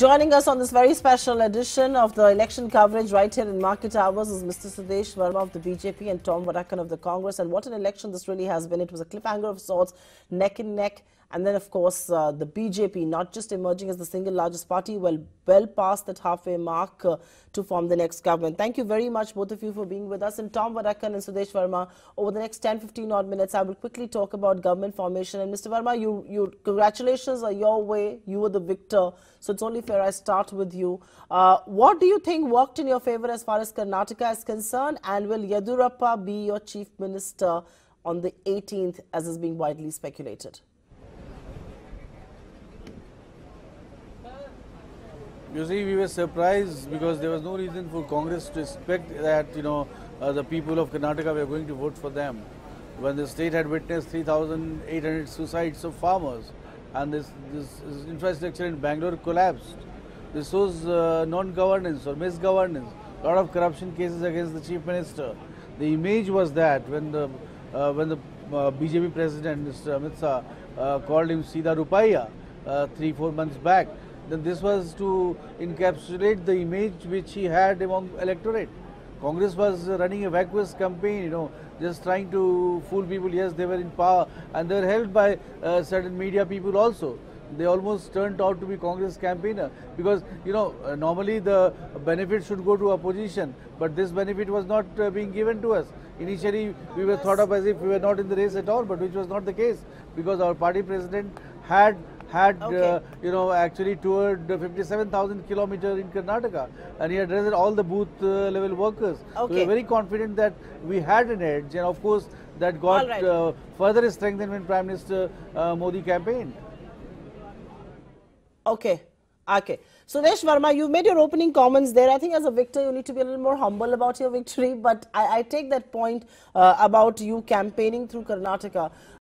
Joining us on this very special edition of the election coverage right here in Market Hours is Mr. Sudesh Verma of the BJP and Tom Vadakan of the Congress. And what an election this really has been. It was a cliffhanger of sorts, neck and neck. And then, of course, the BJP not just emerging as the single largest party, well past that halfway mark to form the next government. Thank you very much, both of you, for being with us. And Tom Vadakan and Sudesh Verma, over the next 10-15 odd minutes, I will quickly talk about government formation. And Mr. Verma, congratulations are your way. You were the victor. So it's only fair I start with you. What do you think worked in your favor as far as Karnataka is concerned? And will Yedurappa be your chief minister on the 18th, as is being widely speculated? You see, we were surprised because there was no reason for Congress to expect that, the people of Karnataka were going to vote for them. When the state had witnessed 3,800 suicides of farmers and this infrastructure in Bangalore collapsed. This was non-governance or misgovernance, a lot of corruption cases against the chief minister. The image was that when the BJP president, Mr. Amit Shah, called him Sida Rupaiya 3-4 months back, then this was to encapsulate the image which he had among electorate. Congress was running a vacuous campaign, just trying to fool people. Yes, they were in power and they were helped by certain media people also. They almost turned out to be Congress campaigner because, normally the benefit should go to opposition, but this benefit was not being given to us. Initially, we were thought of as if we were not in the race at all, but which was not the case because our party president had actually toured 57,000 kilometers in Karnataka, and he had addressed all the booth level workers. Okay. We were very confident that we had an edge, and of course that got further strengthened when Prime Minister Modi campaigned. Okay. Sudesh Verma, you made your opening comments there. I think as a victor, you need to be a little more humble about your victory, but I take that point about you campaigning through Karnataka.